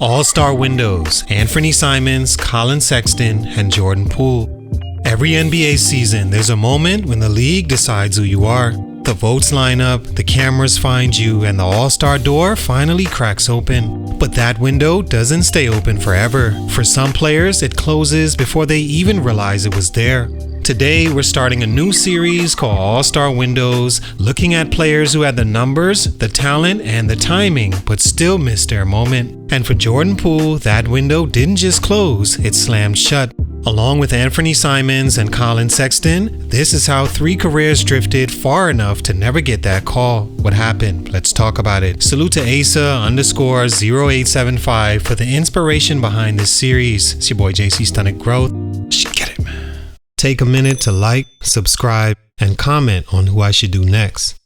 All-star windows, Anfernee Simons, Collin Sexton, and Jordan Poole. Every NBA season, there's a moment when the league decides who you are. The votes line up, the cameras find you, and the All-Star door finally cracks open. But that window doesn't stay open forever. For some players, it closes before they even realize it was there. Today, we're starting a new series called All-Star Windows, looking at players who had the numbers, the talent, and the timing, but still missed their moment. And for Jordan Poole, that window didn't just close, it slammed shut. Along with Anfernee Simons and Collin Sexton, this is how 3 careers drifted far enough to never get that call. What happened? Let's talk about it. Salute to Asa_0875 for the inspiration behind this series. It's your boy JC Stunted Growth. Get it, man. Take a minute to like, subscribe, and comment on who I should do next.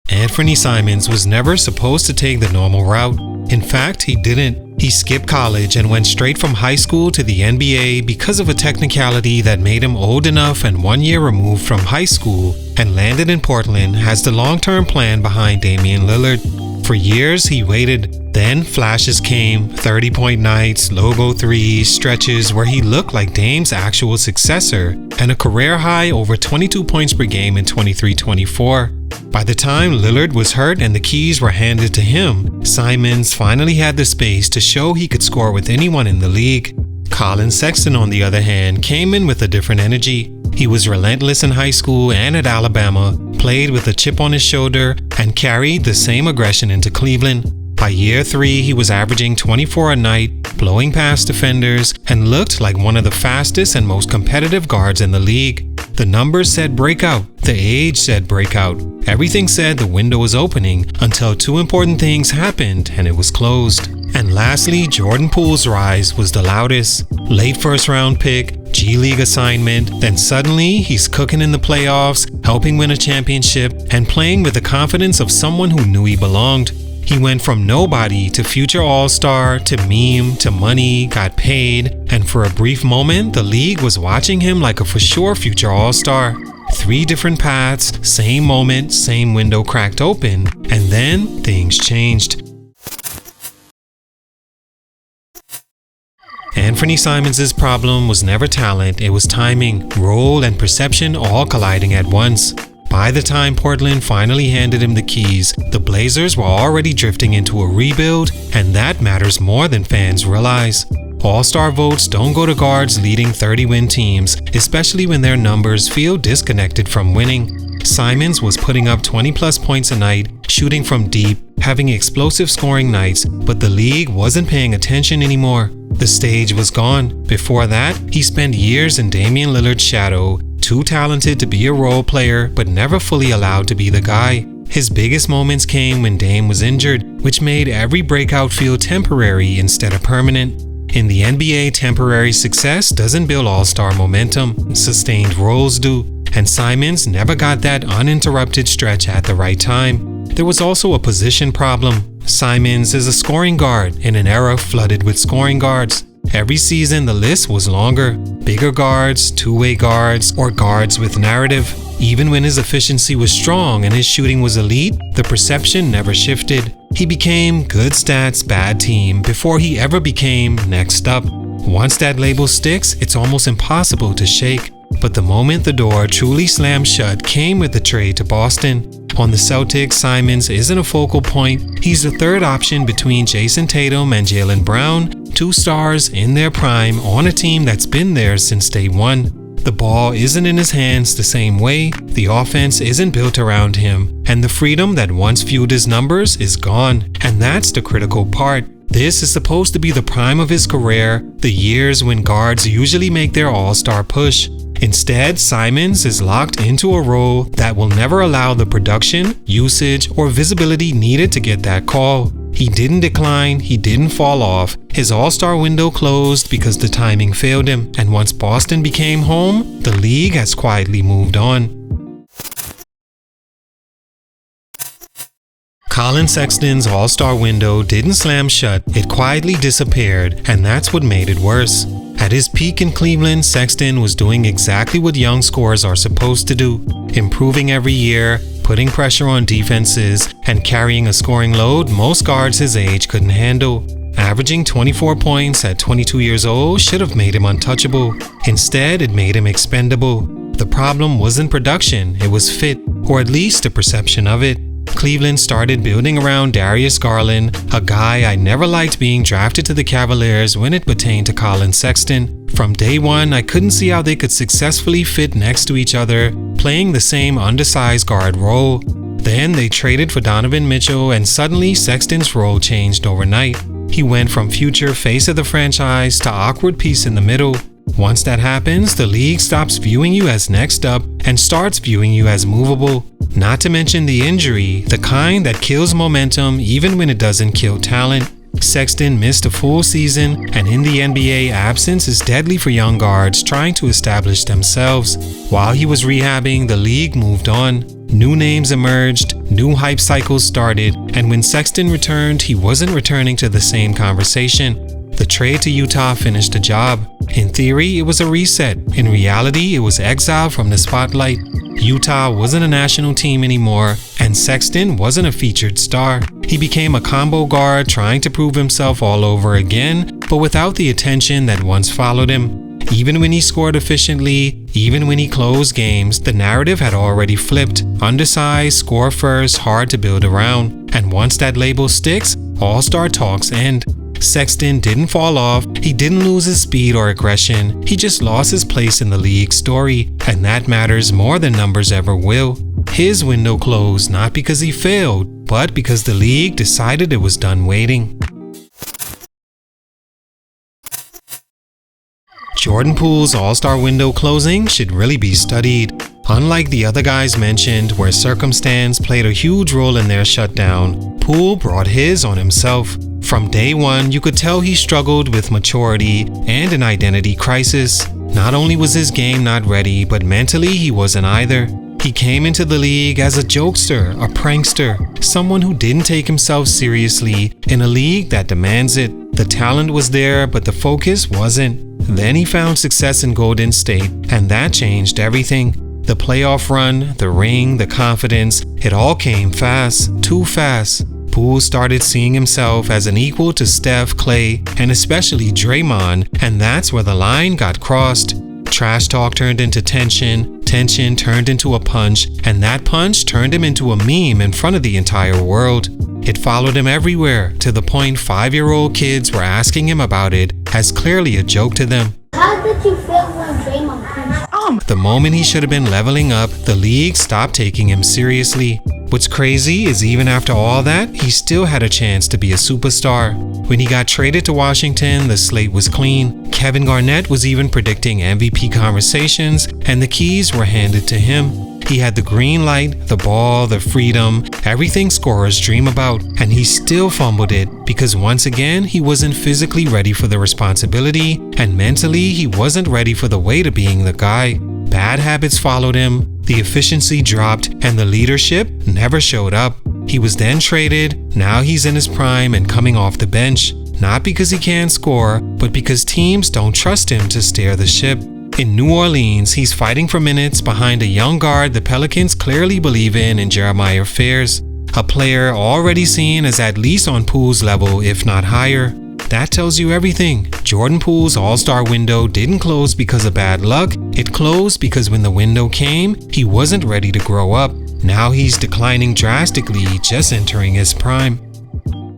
Anfernee Simons was never supposed to take the normal route. In fact, he didn't. He skipped college and went straight from high school to the NBA because of a technicality that made him old enough and 1 year removed from high school, and landed in Portland as the long-term plan behind Damian Lillard. For years, he waited. Then flashes came, 30-point nights, logo threes, stretches where he looked like Dame's actual successor, and a career high over 22 points per game in 23-24. By the time Lillard was hurt and the keys were handed to him, Simons finally had the space to show he could score with anyone in the league. Collin Sexton, on the other hand, came in with a different energy. He was relentless in high school and at Alabama, played with a chip on his shoulder, and carried the same aggression into Cleveland. By year 3, he was averaging 24 a night, blowing past defenders, and looked like one of the fastest and most competitive guards in the league. The numbers said breakout, the age said breakout. Everything said the window was opening until 2 important things happened and it was closed. And lastly, Jordan Poole's rise was the loudest. Late first-round pick, G League assignment, then suddenly he's cooking in the playoffs, helping win a championship, and playing with the confidence of someone who knew he belonged. He went from nobody to future all-star, to meme, to money, got paid, and for a brief moment, the league was watching him like a for sure future all-star. 3 different paths, same moment, same window cracked open, and then things changed. Anfernee Simons' problem was never talent, it was timing, role, and perception all colliding at once. By the time Portland finally handed him the keys, the Blazers were already drifting into a rebuild, and that matters more than fans realize. All-star votes don't go to guards leading 30-win teams, especially when their numbers feel disconnected from winning. Simons was putting up 20-plus points a night, shooting from deep, having explosive scoring nights, but the league wasn't paying attention anymore. The stage was gone. Before that, he spent years in Damian Lillard's shadow, too talented to be a role player, but never fully allowed to be the guy. His biggest moments came when Dame was injured, which made every breakout feel temporary instead of permanent. In the NBA, temporary success doesn't build all-star momentum, sustained roles do, and Simons never got that uninterrupted stretch at the right time. There was also a position problem. Simons is a scoring guard in an era flooded with scoring guards. Every season, the list was longer. Bigger guards, two-way guards, or guards with narrative. Even when his efficiency was strong and his shooting was elite, the perception never shifted. He became good stats, bad team before he ever became next up. Once that label sticks, it's almost impossible to shake. But the moment the door truly slammed shut came with the trade to Boston. On the Celtics, Simons isn't a focal point. He's the third option between Jason Tatum and Jaylen Brown, 2 stars in their prime on a team that's been there since day one. The ball isn't in his hands the same way, the offense isn't built around him, and the freedom that once fueled his numbers is gone, and that's the critical part. This is supposed to be the prime of his career, the years when guards usually make their all-star push. Instead, Simons is locked into a role that will never allow the production, usage, or visibility needed to get that call. He didn't decline, he didn't fall off. His all-star window closed because the timing failed him, and once Boston became home, the league has quietly moved on. Collin Sexton's all-star window didn't slam shut, it quietly disappeared, and that's what made it worse. At his peak in Cleveland, Sexton was doing exactly what young scorers are supposed to do, improving every year, putting pressure on defenses, and carrying a scoring load most guards his age couldn't handle. Averaging 24 points at 22 years old should have made him untouchable. Instead, it made him expendable. The problem wasn't production, it was fit, or at least the perception of it. Cleveland started building around Darius Garland, a guy I never liked being drafted to the Cavaliers when it pertained to Collin Sexton. From day one, I couldn't see how they could successfully fit next to each other, playing the same undersized guard role. Then they traded for Donovan Mitchell, and suddenly Sexton's role changed overnight. He went from future face of the franchise to awkward piece in the middle. Once that happens, the league stops viewing you as next up and starts viewing you as movable. Not to mention the injury, the kind that kills momentum even when it doesn't kill talent. Sexton missed a full season, and in the NBA, absence is deadly for young guards trying to establish themselves. While he was rehabbing, the league moved on. New names emerged, new hype cycles started, and when Sexton returned, he wasn't returning to the same conversation. The trade to Utah finished the job. In theory, it was a reset. In reality, it was exile from the spotlight. Utah wasn't a national team anymore, and Sexton wasn't a featured star. He became a combo guard trying to prove himself all over again, but without the attention that once followed him. Even when he scored efficiently, even when he closed games, the narrative had already flipped. Undersized, score first, hard to build around. And once that label sticks, all-star talks end. Sexton didn't fall off, he didn't lose his speed or aggression, he just lost his place in the league story, and that matters more than numbers ever will. His window closed not because he failed, but because the league decided it was done waiting. Jordan Poole's All-Star window closing should really be studied. Unlike the other guys mentioned, where circumstance played a huge role in their shutdown, Poole brought his on himself. From day one, you could tell he struggled with maturity and an identity crisis. Not only was his game not ready, but mentally he wasn't either. He came into the league as a jokester, a prankster, someone who didn't take himself seriously in a league that demands it. The talent was there, but the focus wasn't. Then he found success in Golden State, and that changed everything. The playoff run, the ring, the confidence, it all came fast, too fast. Poole started seeing himself as an equal to Steph, Clay, and especially Draymond, and that's where the line got crossed. Trash talk turned into tension, tension turned into a punch, and that punch turned him into a meme in front of the entire world. It followed him everywhere, to the point 5-year-old kids were asking him about it as clearly a joke to them. How did you feel when Draymond punched? The moment he should have been leveling up, the league stopped taking him seriously. What's crazy is even after all that, he still had a chance to be a superstar. When he got traded to Washington, the slate was clean. Kevin Garnett was even predicting MVP conversations, and the keys were handed to him. He had the green light, the ball, the freedom, everything scorers dream about, and he still fumbled it because once again, he wasn't physically ready for the responsibility, and mentally, he wasn't ready for the weight of being the guy. Bad habits followed him, the efficiency dropped, and the leadership never showed up. He was then traded, now he's in his prime and coming off the bench, not because he can't score, but because teams don't trust him to steer the ship. In New Orleans, he's fighting for minutes behind a young guard the Pelicans clearly believe in JxmyHighroller, a player already seen as at least on Poole's level, if not higher. That tells you everything. Jordan Poole's All-Star window didn't close because of bad luck, it closed because when the window came, he wasn't ready to grow up. Now he's declining drastically, just entering his prime.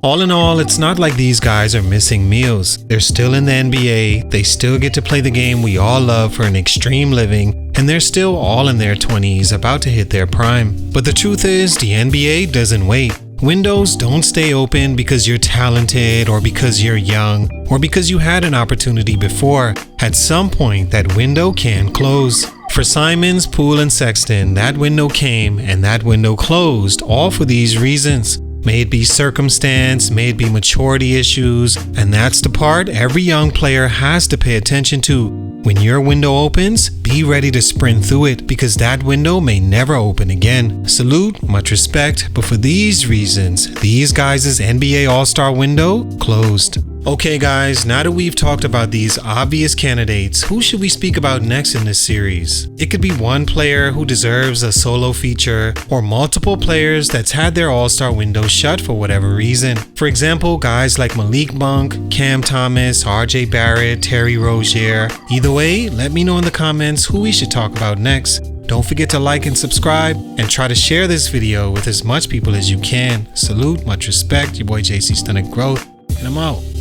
All in all, it's not like these guys are missing meals. They're still in the NBA, they still get to play the game we all love for an extreme living, and they're still all in their 20s about to hit their prime. But the truth is, the NBA doesn't wait. Windows don't stay open because you're talented or because you're young or because you had an opportunity before. At some point, that window can close. For Simons, Poole, and Sexton, that window came and that window closed, all for these reasons. May it be circumstance, may it be maturity issues, and that's the part every young player has to pay attention to. When your window opens, be ready to sprint through it because that window may never open again. Salute, much respect, but for these reasons, these guys' NBA All-Star window closed. Okay guys, now that we've talked about these obvious candidates, who should we speak about next in this series? It could be one player who deserves a solo feature, or multiple players that's had their all-star window shut for whatever reason. For example, guys like Malik Monk, Cam Thomas, RJ Barrett, Terry Rozier. Either way, let me know in the comments who we should talk about next. Don't forget to like and subscribe, and try to share this video with as much people as you can. Salute, much respect, your boy JC Stunted Growth, and I'm out.